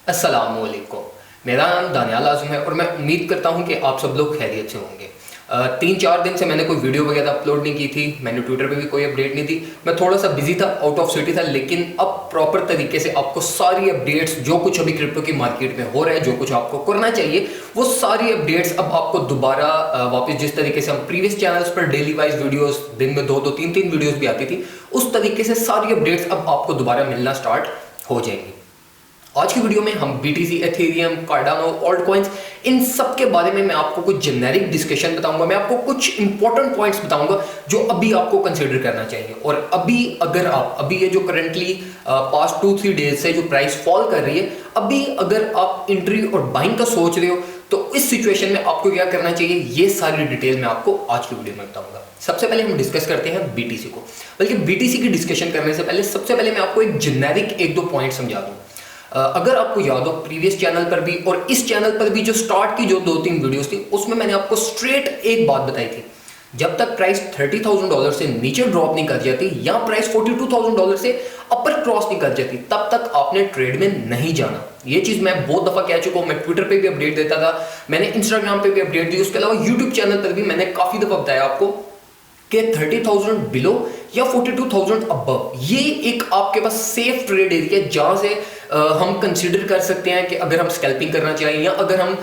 अस्सलामुअलैकुम। मेरा नाम दानियाल आज़म है और मैं उम्मीद करता हूं कि आप सब लोग खैरियत से होंगे। 3-4 दिन से मैंने कोई वीडियो वगैरह अपलोड नहीं की थी। मैंने ट्विटर पे भी कोई अपडेट नहीं थी। मैं थोड़ा सा बिजी था, आउट ऑफ सिटी था, लेकिन अब प्रॉपर तरीके से आपको सारी अपडेट्स, जो कुछ अभी क्रिप्टो की मार्केट में हो रहा है, जो कुछ आपको करना चाहिए, वो सारी अपडेट्स अब आपको दोबारा वापस, जिस तरीके से हम प्रीवियस चैनल्स पर डेली वाइज वीडियोस, दिन में 2-2 3-3 वीडियोस भी आती थी, उस तरीके से सारी अपडेट्स अब आपको दोबारा मिलना स्टार्ट हो जाएंगी। आज की वीडियो में हम BTC, Ethereum, Cardano, alt coins, इन सब के बारे में मैं आपको कुछ जेनेरिक डिस्कशन बताऊंगा। मैं आपको कुछ इंपॉर्टेंट पॉइंट्स बताऊंगा जो अभी आपको कंसीडर करना चाहिए। और अभी अगर आप अभी ये जो करंटली पास्ट 2-3 डेज से जो प्राइस फॉल कर रही है, अभी अगर आप एंट्री और बाइंग का सोच रहे हो तो इस सिचुएशन में आपको क्या करना चाहिए, ये सारी डिटेल मैं आपको आज की वीडियो में बताऊंगा। सबसे पहले हम डिस्कस करते हैं BTC को। बल्कि BTC की डिस्कशन करने से पहले सबसे पहले मैं आपको एक जेनेरिक 1-2 पॉइंट समझा दूं। अगर आपको याद हो, प्रीवियस चैनल पर भी और इस चैनल पर भी जो स्टार्ट की जो 2-3 वीडियोस थी, उसमें मैंने आपको स्ट्रेट एक बात बताई थी। जब तक प्राइस $30,000 से नीचे ड्रॉप नहीं कर जाती या प्राइस $42,000 से अपर क्रॉस नहीं कर जाती, तब तक आपने ट्रेड में नहीं जाना। ये चीज मैं बहुत दफा कह चुका हूं। मैं ट्विटर पे भी अपडेट देता था, मैंने इंस्टाग्राम पे भी अपडेट दी, उसके अलावा यूट्यूब चैनल पर भी मैंने काफी दफा बताया आपको कि 30,000 बिलो या 42,000 अबव ये एक आपके पास सेफ ट्रेड एरिया है, जहां से हम कंसीडर कर सकते हैं कि अगर हम स्कैल्पिंग करना चाहिए या अगर हम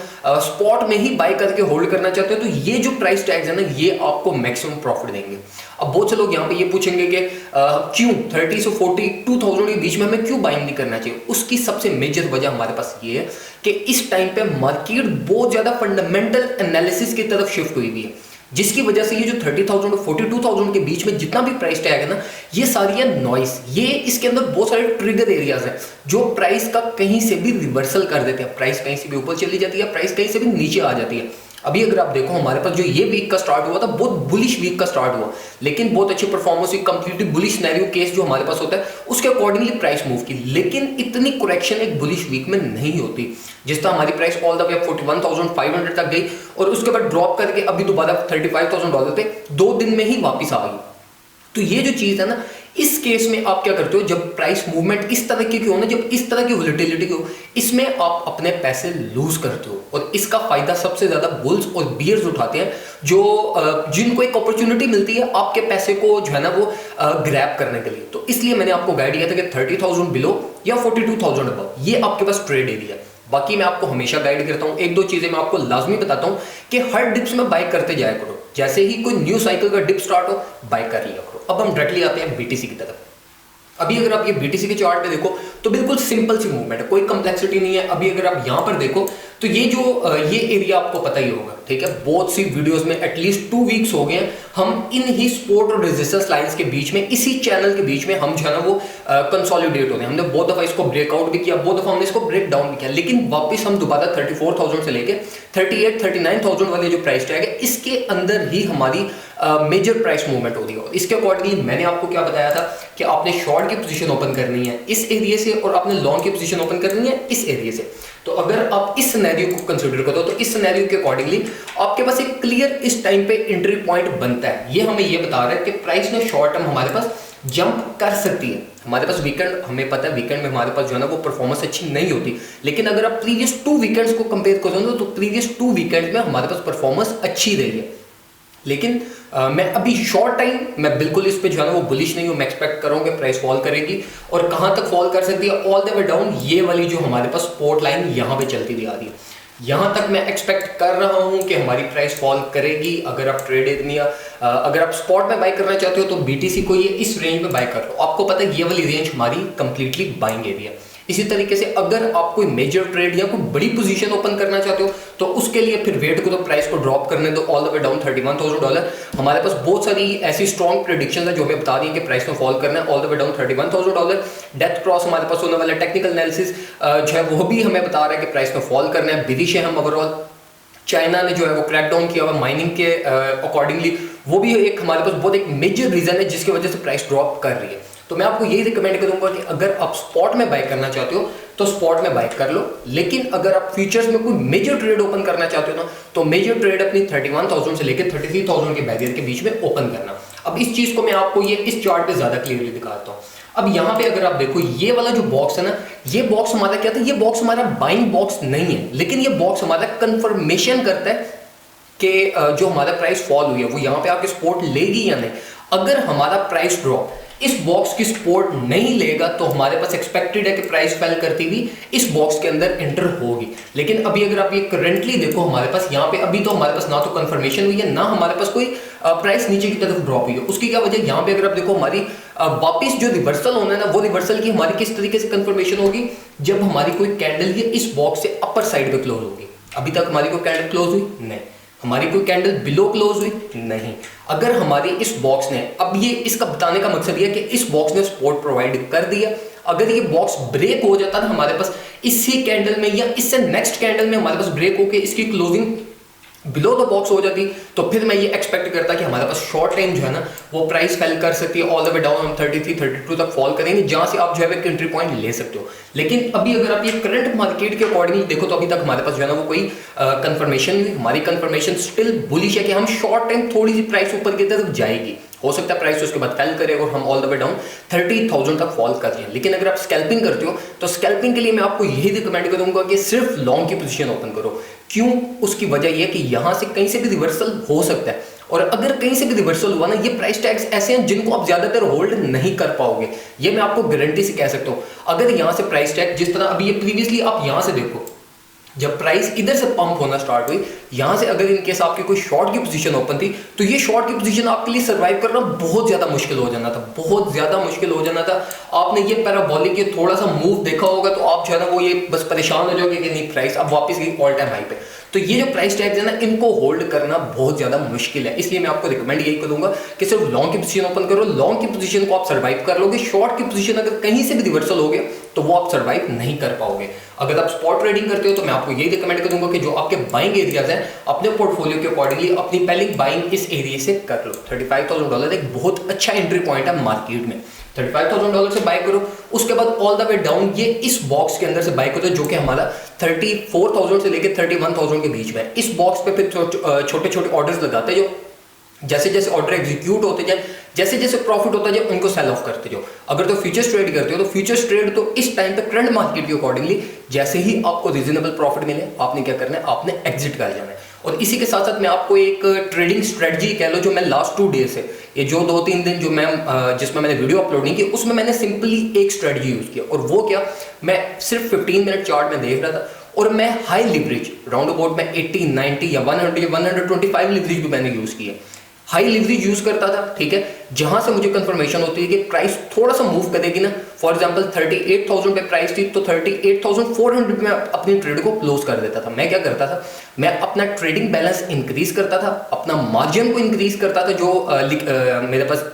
स्पॉट में ही बाय करके होल्ड करना चाहते हैं, तो ये जो प्राइस टैग्स है ना, ये आपको मैक्सिमम प्रॉफिट देंगे। अब बहुत से लोग यहाँ पे ये पूछेंगे कि क्यों 30 से 42,000 के बीच में हमें क्यों बाइंग नहीं करना चाहिए। उसकी सबसे मेजर वजह हमारे पास ये है कि इस टाइम पे मार्केट बहुत ज्यादा फंडामेंटल एनालिसिस की तरफ शिफ्ट हुई हुई है, जिसकी वजह से ये जो 30,000 और 42,000 के बीच में जितना भी प्राइस टैग है ना, ये सारी है नॉइस। ये इसके अंदर बहुत सारे ट्रिगर एरियाज हैं जो प्राइस का कहीं से भी रिवर्सल कर देते हैं। प्राइस कहीं से भी ऊपर चली जाती है, प्राइस कहीं से भी नीचे आ जाती है। अभी अगर आप देखो, हमारे पास जो ये वीक का स्टार्ट हुआ था, बहुत बुलिश वीक का स्टार्ट हुआ, लेकिन बहुत अच्छी परफॉर्मेंस हुई। कंप्लीटली बुलिश सिनेरियो केस जो हमारे पास होता है, उसके अकॉर्डिंगली प्राइस मूव की, लेकिन इतनी करेक्शन एक बुलिश वीक में नहीं होती। जिस तरह हमारी प्राइस ऑल द वे 41,500 तक गई और उसके बाद ड्रॉप करके अभी दोबारा $35,000 पे 2 दिन में ही वापस आ गई। तो ये जो चीज है ना, इस केस में आप क्या करते हो, जब प्राइस मूवमेंट इस तरह की हो ना, जब इस तरह की वोलेटिलिटी हो, इसमें आप अपने पैसे लूज करते हो। और इसका फायदा सबसे ज्यादा बुल्स और बियर्स उठाते हैं, जो जिनको एक अपॉर्चुनिटी मिलती है आपके पैसे को जो है ना वो ग्रैब करने के लिए। तो इसलिए मैंने आपको गाइड किया था कि 30,000 बिलो या 42,000 अबव ये आपके पास ट्रेड एरिया है। बाकी मैं आपको हमेशा गाइड करता हूं, 1-2 चीजें मैं आपको लाजमी बताता हूं कि हर डिप्स में बाय करते जाया करो। जैसे ही कोई न्यू साइकिल का डिप स्टार्ट हो, बाय कर लिया करो। अब हम डायरेक्टली आते हैं BTC की तरफ। अभी अगर आप ये BTC के चार्ट पे देखो तो बिल्कुल सिंपल सी मूवमेंट है, कोई कंप्लेक्सिटी नहीं है। अभी अगर आप यहां पर देखो तो ये जो ये एरिया आपको पता ही होगा, ठीक है। बहुत सी वीडियोस में एटलीस्ट 2 वीक्स हो गए हैं, हम इन ही सपोर्ट और रेजिस्टेंस लाइंस के बीच में, इसी चैनल के बीच में हम जो है ना वो कंसोलिडेट होते हैं। हमने बहुत दफा इसको ब्रेकआउट भी किया, बहुत दफा हमने इसको ब्रेक डाउन भी किया, लेकिन वापस हम दोबारा 34,000 से लेके 38-39,000 वाले जो प्राइस टैग है, इसके अंदर ही हमारी मेजर प्राइस मूवमेंट हो रही है। इसके अकॉर्डिंगली मैंने आपको क्या बताया था कि आपने शॉर्ट की पोजीशन ओपन करनी है इस एरिया से और आपने लॉन्ग की पोजीशन ओपन करनी है इस एरिया से। तो अगर आप इस सिनेरियो को कंसीडर करो तो इस सिनेरियो के अकॉर्डिंगली आपके पास एक क्लियर इस टाइम पे एंट्री पॉइंट बनता है। ये हमें ये बता रहा है कि प्राइस में शॉर्ट टर्म हमारे पास जंप कर सकती है। हमारे पास वीकेंड, हमें पता है वीकेंड में हमारे पास जो है ना वो परफॉर्मेंस अच्छी नहीं होती, लेकिन अगर आप प्रीवियस 2 वीकेंड्स को कंपेयर करो तो प्रीवियस 2 वीकेंड में हमारे पास परफॉर्मेंस अच्छी रही है। लेकिन मैं अभी शॉर्ट टाइम मैं बिल्कुल इस पे जो है ना वो बुलिश नहीं हूं। मैं एक्सपेक्ट करूंगा कि प्राइस फॉल करेगी और कहां तक फॉल कर सकती है, ऑल द वे डाउन। ये वाली जो हमारे पास सपोर्ट लाइन यहां पे चलती हुई आ रही है, यहां तक मैं एक्सपेक्ट कर रहा हूं कि हमारी प्राइस फॉल करेगी। अगर आप ट्रेड एरिया, अगर आप स्पॉट में बाय करना चाहते हो तो BTC को ये इस रेंज में बाय कर लो। आपको पता है ये वाली रेंज हमारी कंप्लीटली बाइंग एरिया। इसी तरीके से अगर आप कोई मेजर ट्रेड या कोई बड़ी पोजीशन ओपन करना चाहते हो तो उसके लिए फिर वेट करो, प्राइस को ड्रॉप करने दो ऑल द वे डाउन $31,000। हमारे पास बहुत सारी ऐसी स्ट्रॉन्ग प्रेडिक्शंस है जो हमें बता रही है कि प्राइस में फॉल करना है all the way down $31,000। Death cross हमारे पास होने वाला टेक्निकल एनालिसिस जो है वो भी हमें बता रहा है कि प्राइस में फॉल करना है। बिरिश है हम ओवरऑल। चाइना ने जो है वो क्रैक डाउन किया हुआ माइनिंग के अकॉर्डिंगली, वो भी एक हमारे पास बहुत एक मेजर रीजन है जिसकी वजह से प्राइस ड्रॉप कर रही है। तो मैं आपको यही रिकमेंड करूंगा कि अगर आप स्पॉट में बाय करना चाहते हो तो स्पॉट में बाय कर लो, लेकिन अगर आप फ्यूचर्स में कोई मेजर ट्रेड ओपन करना चाहते हो ना तो मेजर ट्रेड अपनी 31,000 से लेकर 33,000 के बैरियर के बीच में ओपन करना। अब इस चीज को मैं आपको ये इस चार्ट पे ज्यादा क्लियरली दिखाता हूँ। अब यहाँ पे अगर आप देखो ये वाला जो बॉक्स है ना, ये बॉक्स हमारा क्या था, ये बॉक्स हमारा बाइंग बॉक्स नहीं है, लेकिन ये बॉक्स हमारा कंफर्मेशन करता है कि जो हमारा प्राइस फॉल हुई है वो यहाँ पे आके सपोर्ट लेगी या नहीं। अगर हमारा प्राइस ड्रॉप इस बॉक्स की सपोर्ट नहीं लेगा तो हमारे पास एक्सपेक्टेड है कि प्राइस फेल करती हुई इस बॉक्स के अंदर एंटर होगी। लेकिन अभी अगर आप ये करंटली देखो हमारे पास यहाँ पे अभी तो हमारे पास ना तो कंफर्मेशन हुई है, ना हमारे पास कोई प्राइस नीचे की तरफ ड्रॉप हुई है। उसकी क्या वजह, यहाँ पे अगर आप देखो हमारी वापस जो रिवर्सल होना है ना, वो रिवर्सल की हमारी किस तरीके से कंफर्मेशन होगी, जब हमारी कोई कैंडल ये इस बॉक्स से अपर साइड पे क्लोज होगी। अभी तक हमारी कोई कैंडल क्लोज हुई नहीं, हमारी कोई कैंडल बिलो क्लोज हुई नहीं। अगर हमारी इस बॉक्स ने, अब ये इसका बताने का मकसद ये है कि इस बॉक्स ने सपोर्ट प्रोवाइड कर दिया, अगर ये बॉक्स ब्रेक हो जाता ना हमारे पास इसी कैंडल में या इससे नेक्स्ट कैंडल में हमारे पास ब्रेक होके इसकी क्लोजिंग बिलो द बॉक्स हो जाती, तो फिर मैं ये एक्सपेक्ट करता कि हमारे पास शॉर्ट टाइम जो है ना वो प्राइस फेल कर सकती है, ऑल द वे डाउन हम 33 32 तक फॉल करेंगे, जहां से आप जो है एंट्री पॉइंट ले सकते हो। लेकिन अभी अगर आप ये करंट मार्केट के अकॉर्डिंग देखो तो अभी तक हमारे पास जो है ना वो कोई कंफर्मेशन नहीं, हमारी कंफर्मेशन स्टिल बुलिश है कि हम शॉर्ट टाइम थोड़ी सी प्राइस ऊपर की तरफ जाएगी, हो सकता है प्राइस उसके बाद फेल करे और हम ऑल द वे डाउन 30,000 तक फॉल कर जाए। लेकिन अगर आप स्कैल्पिंग करते हो तो स्कैल्पिंग के लिए मैं आपको यही रिकमेंड करूंगा कि सिर्फ लॉन्ग की पोजीशन ओपन करो। क्यों? उसकी वजह यह कि यहां से कहीं से भी रिवर्सल हो सकता है, और अगर कहीं से भी रिवर्सल हुआ ना, ये प्राइस टैग्स ऐसे हैं जिनको आप ज्यादातर होल्ड नहीं कर पाओगे, ये मैं आपको गारंटी से कह सकता हूं। अगर यहां से प्राइस टैग जिस तरह अभी ये प्रीवियसली आप यहां से देखो, जब प्राइस इधर से पंप होना स्टार्ट हुई, यहां से अगर इनकेस आपकी कोई शॉर्ट की पोजीशन ओपन थी तो ये शॉर्ट की पोजीशन आपके लिए सर्वाइव करना बहुत ज्यादा मुश्किल हो जाना था, बहुत ज्यादा मुश्किल हो जाना था। आपने ये पैराबोलिक ये थोड़ा सा मूव देखा होगा तो आप जो है ना वो ये बस परेशान हो जाओगे कि नहीं प्राइस अब वापस गई ऑल टाइम हाई पे। तो ये जो प्राइस टैग्स है ना, इनको होल्ड करना बहुत ज्यादा मुश्किल है, इसलिए मैं आपको रिकमेंड यही करूंगा कि सिर्फ लॉन्ग की पोजीशन ओपन करो। लॉन्ग की पोजीशन को आप सर्वाइव कर लोगे, शॉर्ट की पोजीशन अगर कहीं से भी रिवर्सल हो गया तो वो आप सर्वाइव नहीं कर पाओगे। अगर आप स्पॉट ट्रेडिंग करते हो तो मैं आपको यही रिकमेंड करूंगा कि जो आपके बाइंग एरियाज हैं अपने पोर्टफोलियो के अकॉर्डिंगली अपनी पहले बाइंग इस एरिया से कर लो। $35,000 एक बहुत अच्छा एंट्री पॉइंट है मार्केट में, $35,000 से बाय करो। उसके बाद ऑल द वे डाउन ये इस बॉक्स के अंदर से बाय करो जो कि हमारा 34,000 से लेकर 31,000 के बीच में है। इस बॉक्स पे फिर छोटे छोटे ऑर्डर्स लगाते जो जैसे जैसे ऑर्डर एग्जीक्यूट होते जाए, जैसे जैसे प्रॉफिट होता जाए उनको सेल ऑफ करते जाओ। अगर तो फ्यूचर्स ट्रेड करते हो तो फ्यूचर्स ट्रेड तो इस टाइम पे करंट मार्केट के अकॉर्डिंगली जैसे ही आपको रीजनेबल प्रॉफिट मिले आपने क्या करना है, आपने एग्जिट कर जाना है। और इसी के साथ साथ मैं आपको एक ट्रेडिंग स्ट्रेटजी कह लो जो मैं लास्ट 2 डेज से, ये जो 2-3 दिन जो मैं जिसमें मैंने वीडियो अपलोड नहीं की, उसमें मैंने सिंपली एक स्ट्रेटजी यूज किया। और वो क्या, मैं सिर्फ 15 मिनट चार्ट में देख रहा था और मैं हाई लिवरेज राउंड अबाउट में 80, 90 या 100 या 125 लिवरेज भी मैंने यूज किया। हाई लिवरेज यूज करता था, ठीक है, जहां से मुझे कंफर्मेशन होती है कि प्राइस थोड़ा सा मूव करेगी ना, फॉर एग्जांपल 38,000 पे प्राइस थी तो 38,400 में अपनी ट्रेड को क्लोज कर देता था। मैं क्या करता था, मैं अपना ट्रेडिंग बैलेंस इंक्रीज करता था, अपना मार्जिन को इंक्रीज करता था, जो मेरे पास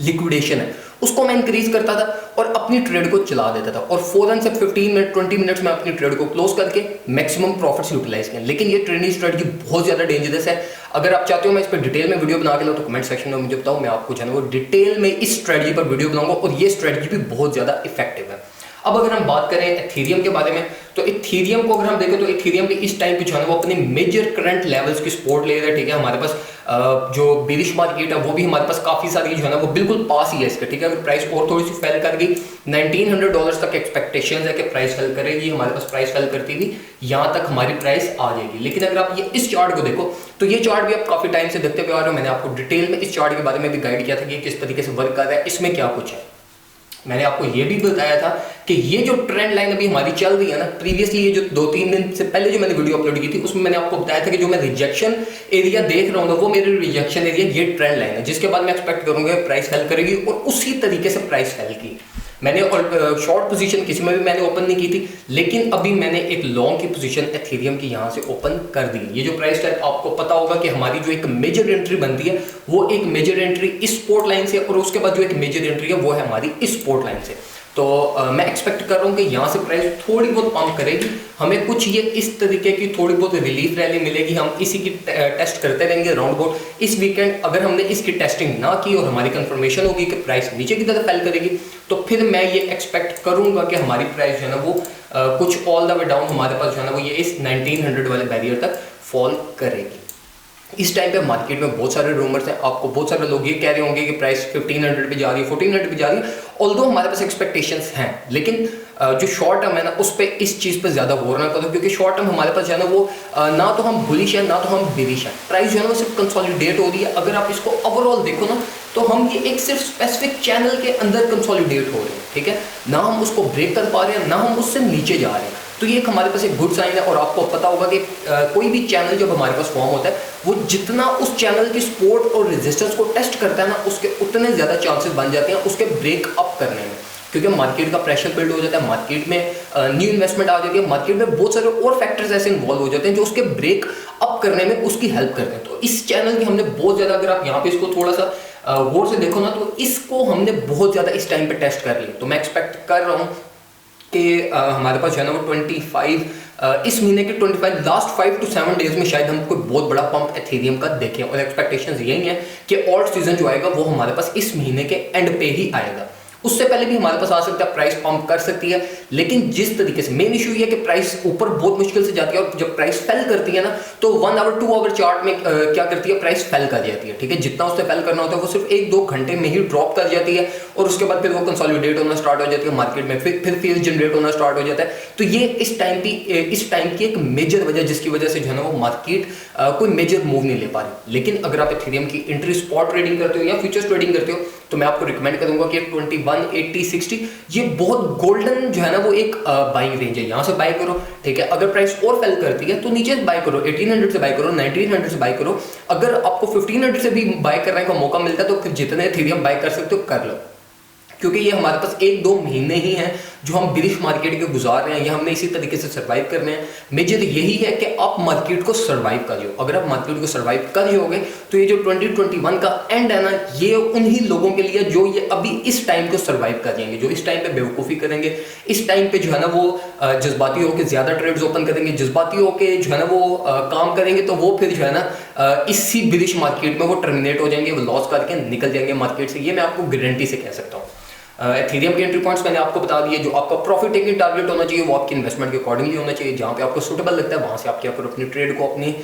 लिक्विडेशन है उसको मैं इंक्रीज करता था और अपनी ट्रेड को चला देता था, और फौरन से 15 मिनट 20 मिनट्स में अपनी ट्रेड को क्लोज करके मैक्सिमम प्रॉफिट्स यूटिलाइज किया। लेकिन ये ट्रेडिंग स्ट्रेटजी बहुत ज्यादा डेंजरस है। अगर आप चाहते हो मैं इस पर डिटेल में वीडियो बना के लाऊं तो कमेंट सेक्शन में मुझे बताओ, मैं आपको जो है वो डिटेल में इस स्ट्रेटजी पर वीडियो बनाऊंगा, और ये स्ट्रेटजी भी बहुत ज्यादा इफेक्टिव है। अब अगर हम बात करें एथेरियम के बारे में, तो एथेरियम को अगर हम देखें तो एथेरियम भी इस टाइम पे जो है वो अपने मेजर करंट लेवल्स की सपोर्ट ले रहा है, ठीक है। हमारे पास जो बेरिश मार्केट है वो भी हमारे पास काफी सारी जो है ना वो बिल्कुल पास ही है इसका, ठीक है। अगर प्राइस और थोड़ी सी फेल कर गई, $1,900 तक एक्सपेक्टेशन है कि प्राइस फेल करेगी, हमारे पास प्राइस फेल करती हुई यहाँ तक हमारी प्राइस आ जाएगी। लेकिन अगर आप ये इस चार्ट को देखो तो ये चार्ट भी आप काफी टाइम से देखते हुए आ रहे हो, मैंने आपको डिटेल में इस चार्ट के बारे में भी गाइड किया था कि किस तरीके से वर्क कर रहा है, इसमें क्या कुछ है। मैंने आपको ये भी बताया था कि ये जो ट्रेंड लाइन अभी हमारी चल रही है ना, प्रीवियसली ये जो 2-3 दिन से पहले जो मैंने वीडियो अपलोड की थी उसमें मैंने आपको बताया था कि जो मैं रिजेक्शन एरिया देख रहा हूँ वो मेरे रिजेक्शन एरिया ये ट्रेंड लाइन है, जिसके बाद मैं एक्सपेक्ट करूंगा प्राइस फेल करेगी, और उसी तरीके से प्राइस फेल की। मैंने शॉर्ट पोजीशन किसी में भी मैंने ओपन नहीं की थी, लेकिन अभी मैंने एक लॉन्ग की पोजीशन एथेरियम की यहाँ से ओपन कर दी। ये जो प्राइस टैग आपको पता होगा कि हमारी जो एक मेजर एंट्री बनती है वो एक मेजर एंट्री इस सपोर्ट लाइन से, और उसके बाद जो एक मेजर एंट्री है वो है हमारी इस सपोर्ट लाइन से। तो मैं एक्सपेक्ट कर रहा हूँ कि यहाँ से प्राइस थोड़ी बहुत पंप करेगी, हमें कुछ ये इस तरीके की थोड़ी बहुत रिलीफ रैली मिलेगी, हम इसी की टेस्ट करते रहेंगे राउंड अबाउट इस वीकेंड। अगर हमने इसकी टेस्टिंग ना की और हमारी कंफर्मेशन होगी कि प्राइस नीचे की तरफ फेल करेगी, तो फिर मैं ये एक्सपेक्ट करूंगा कि हमारी प्राइस जो है ना वो कुछ ऑल द वे डाउन हमारे पास जो है ना वो ये इस 1900 वाले बैरियर तक फॉल करेगी। इस टाइम पे मार्केट में बहुत सारे रूमर्स हैं, आपको बहुत सारे लोग ये कह रहे होंगे कि प्राइस 1500 पे जा रही है, 1400 पे जा रही है। ऑल्दो हमारे पास एक्सपेक्टेशंस हैं, लेकिन जो शॉर्ट टर्म है ना उस पर इस चीज़ पे ज़्यादा गौर ना करो, क्योंकि शॉर्ट टर्म हमारे पास जो है ना वो ना तो हम बुलिश है ना तो हम बेरिश है। प्राइस जो है ना वो सिर्फ कंसोलिडेट हो रही है। अगर आप इसको ओवरऑल देखो ना तो हम ये एक सिर्फ स्पेसिफिक चैनल के अंदर कंसोलिडेट हो रहे हैं, ठीक है, ना हम उसको ब्रेक कर पा रहे हैं ना हम उससे नीचे जा रहे हैं। तो ये एक हमारे पास एक गुड साइन है। और आपको पता होगा कि कोई भी चैनल जब हमारे पास फॉर्म होता है वो जितना उस चैनल की सपोर्ट और रेजिस्टेंस को टेस्ट करता है ना उसके उतने ज़्यादा चांसेस बन जाते हैं उसके ब्रेक अप करने में, क्योंकि मार्केट का प्रेशर बिल्ड हो जाता है, मार्केट में न्यू इन्वेस्टमेंट आ जाती है, मार्केट में बहुत सारे और फैक्टर्स ऐसे इन्वॉल्व हो जाते हैं जो उसके ब्रेक अप करने में उसकी हेल्प करते हैं। तो इस चैनल की हमने बहुत ज़्यादा, अगर आप यहाँ पे इसको थोड़ा सा गौर से देखो ना तो इसको हमने बहुत ज़्यादा इस टाइम पे टेस्ट कर लिया। तो मैं एक्सपेक्ट कर रहा हूँ कि हमारे पास जो है ना वो 25 इस महीने के 25 लास्ट 5 to 7 डेज में शायद हम कोई बहुत बड़ा पंप एथेरियम का देखें। और एक्सपेक्टेशंस यही है कि ऑल्ट सीजन जो आएगा वो हमारे पास इस महीने के एंड पे ही आएगा। उससे पहले भी हमारे पास आ सकता है, प्राइस पंप कर सकती है, लेकिन जिस तरीके से मेन इशू ये है कि प्राइस ऊपर बहुत मुश्किल से जाती है और जब प्राइस फेल करती है ना तो 1 आवर 2 आवर चार्ट में क्या करती है, प्राइस फेल कर जाती है, ठीक है। जितना उससे फेल करना होता है वो सिर्फ 1-2 घंटे में ही ड्रॉप कर जाती है और उसके बाद फिर वो कंसोलिडेट होना स्टार्ट हो जाती है मार्केट में, फिर फील जनरेट होना स्टार्ट हो जाता है। तो ये इस टाइम की एक मेजर वजह जिसकी वजह से जो है ना वो मार्केट कोई मेजर मूव नहीं ले पा रही। लेकिन अगर आप एथेरियम की एंट्री स्पॉट ट्रेडिंग करते हो या फ्यूचर्स ट्रेडिंग करते हो तो मैं आपको रिकमेंड करूंगा कि 21, 80, 60 ये बहुत गोल्डन जो है ना वो एक बाइंग रेंज है, यहाँ से बाय करो, ठीक है। अगर प्राइस और फेल करती है तो नीचे से बाय करो, 1800 से बाय करो, 1900 से बाय करो। अगर आपको 1500 से भी बाय करने का मौका मिलता है तो फिर जितने एथेरियम बाय कर सकते हो कर लो, क्योंकि ये हमारे पास 1-2 महीने ही हैं जो हम बिलिश मार्केट के गुजार रहे हैं, ये हमने इसी तरीके से सर्वाइव करने हैं। मेजर यही है कि आप मार्केट को सर्वाइव कर लो। अगर आप मार्केट को सर्वाइव कर लोगे तो ये जो 2021 का एंड है ना ये उन्हीं लोगों के लिए जो ये अभी इस टाइम को सर्वाइव कर जाएंगे, जो इस टाइम पे बेवकूफ़ी करेंगे, इस टाइम पे जो है ना वो जज्बाती होकर ज़्यादा ट्रेड्स ओपन करेंगे, जज्बाती होकर जो है ना वो काम करेंगे, तो वो फिर जो है ना इसी बिलिश मार्केट में वो टर्मिनेट हो जाएंगे, वो लॉस करके निकल जाएंगे मार्केट से। ये मैं आपको गारंटी से कह सकता हूँ। एथेरियम के एंट्री पॉइंट्स मैंने आपको बता दिए। जो आपका प्रॉफिट टेकिंग टारगेट होना चाहिए वो आपकी इन्वेस्टमेंट के अकॉर्डिंगली होना चाहिए, जहाँ पे आपको सूटेबल लगता है वहाँ से आप क्या करो, अपनी ट्रेड को, अपनी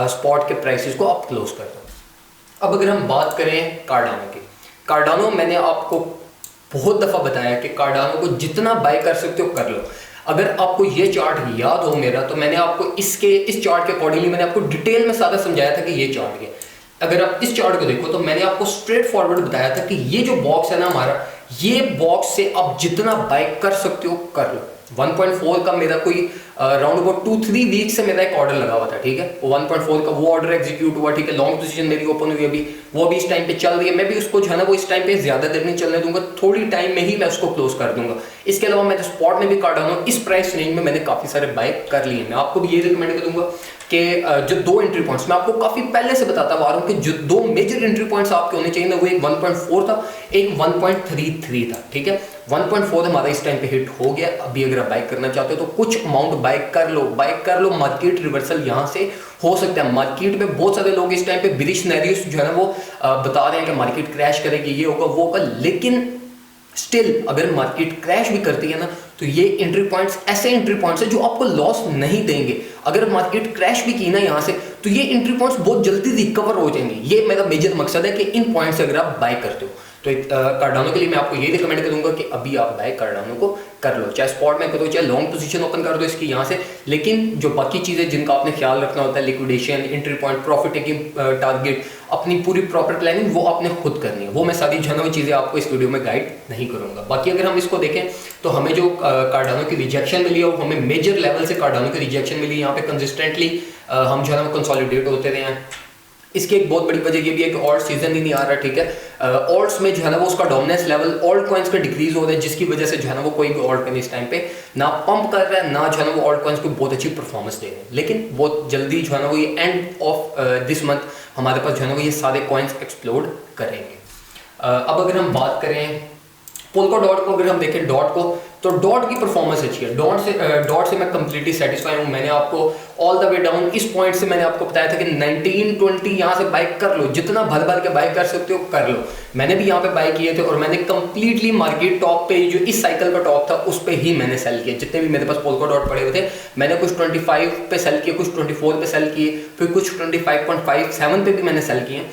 स्पॉट के प्राइसेस को आप क्लोज कर दो। अब अगर हम बात करें कार्डानो की, कार्डानो मैंने आपको बहुत दफ़ा बताया कि कार्डानो को जितना बाय कर सकते हो कर लो। अगर आपको ये चार्ट याद हो मेरा तो मैंने आपको इस चार्ट के अकॉर्डिंगली मैंने आपको डिटेल में सारा समझाया था कि ये चार्ट है। अगर आप इस चार्ट को देखो तो मैंने आपको स्ट्रेट फॉरवर्ड बताया था कि ये जो बॉक्स है ना हमारा, ये बॉक्स से आप जितना बाय कर सकते हो कर लो। 1.4 का मेरा कोई राउंड अबाउट 2-3 वीक से मेरा एक ऑर्डर लगा हुआ था, ठीक है। 1.4 का वो ऑर्डर एग्जीक्यूट हुआ, ठीक है। लॉन्ग पोजीशन मेरी ओपन हुई अभी, वो अभी इस टाइम पे चल रही है। मैं भी उसको जो है ना वो इस टाइम पे ज्यादा देर नहीं चलने दूंगा, थोड़ी टाइम में ही मैं उसको क्लोज कर दूंगा। इसके अलावा मैं स्पॉट में भी कार्डानो इस प्राइस रेंज में मैंने काफी सारे बाय कर लिए। मैं आपको भी ये रिकमेंड करूंगा कि जो 2 एंट्री पॉइंट्स मैं आपको काफी पहले से बताता आ रहा हूँ कि जो 2 मेजर एंट्री पॉइंट्स आपके होने चाहिए ना वो एक 1.4 था, एक 1.33 था, ठीक है। 1.4 हमारा इस टाइम पे हिट हो गया। अभी अगर आप बाय करना चाहते हो तो कुछ अमाउंट बाय कर लो। मार्केट रिवर्सल यहाँ से हो सकता है। मार्केट में बहुत सारे लोग इस टाइम पे बिलिश सिनेरियोस जो है ना वो बता रहे हैं कि मार्केट क्रैश करेगी, ये होगा वो होगा, लेकिन स्टिल अगर मार्केट क्रैश भी करती है ना तो ये एंट्री पॉइंट्स ऐसे एंट्री पॉइंट्स है जो आपको लॉस नहीं देंगे। अगर मार्केट क्रैश भी की ना यहाँ से तो ये एंट्री पॉइंट्स बहुत जल्दी रिकवर हो जाएंगे। ये मेरा मेजर मकसद है कि इन पॉइंट्स से अगर आप बाय करते हो तो कार्डानो के लिए मैं आपको ये रिकमेंड करूंगा कि अभी आप बाय कार्डानो को कर लो, चाहे स्पॉट में करो चाहे लॉन्ग पोजीशन ओपन कर दो इसकी यहाँ से। लेकिन जो बाकी चीज़ें जिनका आपने ख्याल रखना होता है, liquidation, entry point, profit taking target, अपनी पूरी प्रॉपर प्लानिंग वो आपने खुद करनी है। वो मैं सारी जनरल चीज़ें आपको इस वीडियो में गाइड नहीं करूँगा। बाकी अगर हम इसको देखें तो हमें जो कार्डानो की रिजेक्शन मिली है वो हमें मेजर लेवल से कार्डानो की रिजेक्शन मिली। यहाँ पे कंसिस्टेंटली हम जो है ना कंसोलिडेट होते रहे हैं। इसकी एक बहुत बड़ी वजह ये भी है कि ऑल्ट सीजन ही नहीं आ रहा, ठीक है। ऑल्ट्स में जो है ना वो उसका डोमिनेंस लेवल ऑल्ट कॉइन्स का डिक्रीज हो रहा है, जिसकी वजह से जो है ना वो कोई भी ऑल्ट कॉइन इस टाइम पे ना पंप कर रहा है ना जो है ना वो ऑल्ट कॉइन्स को बहुत अच्छी परफॉर्मेंस दे रहे हैं। लेकिन बहुत जल्दी जो है ना वो ये एंड ऑफ दिस मंथ हमारे पास जो है ना वो ये सारे कॉइन्स एक्सप्लोड करेंगे। अब अगर हम बात करें पोल्का डॉट को, अगर हम देखें डॉट को, तो डॉट की परफॉर्मेंस अच्छी है, डॉट से मैं कंप्लीटली सेटिस्फाई हूँ। मैंने आपको ऑल द वे डाउन इस पॉइंट से मैंने आपको बताया था कि 19-20 यहाँ से बाय कर लो, जितना भर भर के बाय कर सकते हो कर लो। मैंने भी यहाँ पे बाय किए थे और मैंने कंप्लीटली मार्केट टॉप पे जो इस साइकिल का टॉप था उस पे ही मैंने सेल किया। जितने भी मेरे पास पोल्का डॉट पड़े हुए थे मैंने कुछ 25 पे सेल किए, कुछ 24 पे सेल किए, फिर कुछ 25.57 पे भी मैंने सेल किए।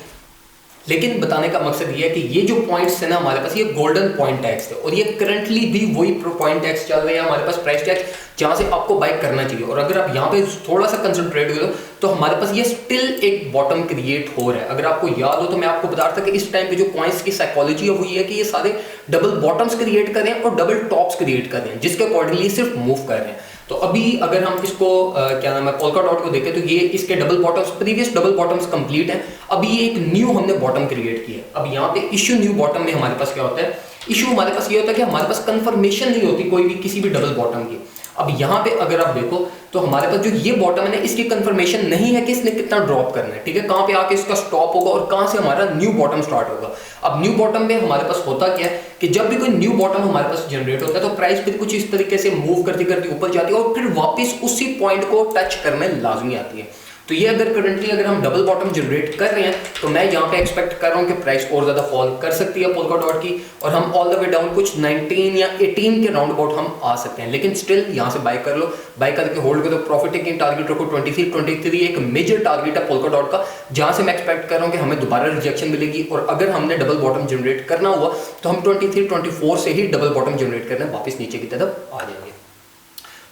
लेकिन बताने का मकसद ये है कि ये जो पॉइंट्स है ना हमारे पास, ये गोल्डन पॉइंट टैक्स थे और ये करंटली भी वही पॉइंट टैक्स चल रहे हैं हमारे पास, प्राइस टैक्स जहां से आपको बाय करना चाहिए। और अगर आप यहाँ पे थोड़ा सा कंसंट्रेट करो तो हमारे पास ये स्टिल एक बॉटम क्रिएट हो रहा है। अगर आपको याद हो तो मैं आपको बता रहा था कि इस टाइम पे जो कॉइन्स की साइकोलॉजी है वो ये है कि ये सारे डबल बॉटम्स क्रिएट कर रहे हैं और डबल टॉप्स क्रिएट कर रहे हैं, जिसके अकॉर्डिंगली सिर्फ मूव कर रहे हैं। तो अभी अगर हम इसको क्या नाम है पोल्का डॉट को देखें तो ये इसके double bottoms, previous double bottoms complete हैं। अभी ये एक न्यू हमने बॉटम क्रिएट किया है। अब यहाँ पे इश्यू न्यू बॉटम में हमारे पास क्या होता है, इशू हमारे पास ये होता है कि हमारे पास कंफर्मेशन नहीं होती कोई भी किसी भी डबल बॉटम की। अब यहाँ पे अगर आप देखो तो हमारे पास जो ये बॉटम है ना, इसकी कंफर्मेशन नहीं है कि इसने कितना ड्रॉप करना है, ठीक है, कहाँ पे आके इसका स्टॉप होगा और कहाँ से हमारा न्यू बॉटम स्टार्ट होगा। अब न्यू बॉटम में हमारे पास होता क्या है कि जब भी कोई न्यू बॉटम हमारे पास जनरेट होता है तो प्राइस फिर कुछ इस तरीके से मूव करते करते ऊपर जाती है और फिर वापस उसी पॉइंट को टच करने लाजमी आती है। तो ये अगर करंटली अगर हम डबल बॉटम जनरेट कर रहे हैं तो मैं यहाँ पे एक्सपेक्ट कर रहा हूँ कि प्राइस और ज्यादा फॉल कर सकती है पोल्का डॉट की और हम ऑल द वे डाउन कुछ 19 या 18 के राउंड अबाउट हम आ सकते हैं। लेकिन स्टिल यहाँ से बाय कर लो, बाय करके होल्ड करो, प्रॉफिट टेकिंग टारगेट रखो 23 एक मेजर टारगेट है पोल्का डॉट का, जहाँ से मैं एक्सपेक्ट कर रहा हूँ कि हमें दोबारा रिजेक्शन मिलेगी और अगर हमने डबल बॉटम जनरेट करना हुआ तो हम 23-24 से ही डबल बॉटम जनरेट करने वापस नीचे की तरफ आ जाएंगे।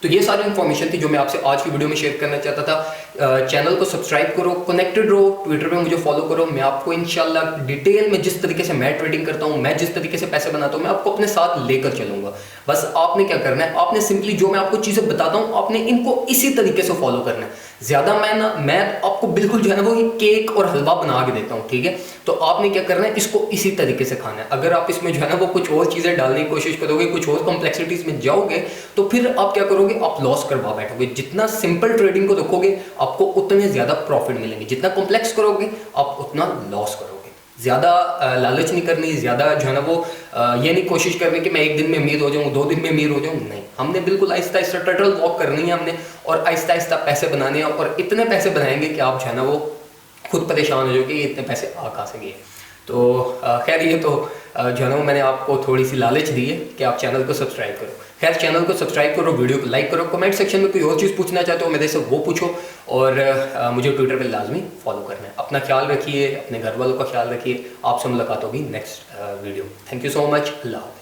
तो ये सारी इन्फॉर्मेशन थी जो मैं आपसे आज की वीडियो में शेयर करना चाहता था। चैनल को सब्सक्राइब करो, कनेक्टेड रहो, ट्विटर पे मुझे फॉलो करो। मैं आपको इंशाल्लाह डिटेल में जिस तरीके से मैं ट्रेडिंग करता हूँ, मैं जिस तरीके से पैसे बनाता हूँ, मैं आपको अपने साथ लेकर चलूंगा। बस आपने क्या करना है, आपने सिंपली जो मैं आपको चीजें बताता हूँ आपने इनको इसी तरीके से फॉलो करना है। ज्यादा मैं आपको बिल्कुल जो है ना वो केक और हलवा बना के देता हूँ, ठीक है। तो आपने क्या करना है, इसको इसी तरीके से खाना है। अगर आप इसमें जो है ना वो कुछ और चीजें डालने की कोशिश करोगे, कुछ और कॉम्प्लेक्सिटीज में जाओगे तो फिर आप क्या करोगे, आप लॉस करवा बैठोगे। जितना सिंपल ट्रेडिंग को रखोगे आपको उतने ज्यादा प्रॉफिट मिलेंगे, जितना कॉम्प्लेक्स करोगे आप उतना लॉस करोगे। ज्यादा लालच नहीं करनी, ज्यादा जो है ना वो ये नहीं कोशिश करनी कि मैं एक दिन में अमीर हो जाऊँ, 2 दिन में अमीर हो जाऊँ, नहीं। हमने बिल्कुल आहिस्ता आहिस्ता टर्टल वॉक करनी है हमने और आहिस्ता आहिस्ता पैसे बनाने हैं और इतने पैसे बनाएंगे कि आप जो है ना वो खुद परेशान हो जाओगे, इतने पैसे आ कहाँ से गए। तो खैर ये तो जो है ना मैंने आपको थोड़ी सी लालच दी है कि आप चैनल को सब्सक्राइब करो। खैर चैनल को सब्सक्राइब करो, वीडियो को लाइक करो, कमेंट सेक्शन में कोई और चीज़ पूछना चाहते हो मेरे से वो पूछो और मुझे ट्विटर पे लाजमी फॉलो करना है। अपना ख्याल रखिए, अपने घर वालों का ख्याल रखिए। आपसे मुलाकात होगी next video. Thank you so much. Allah.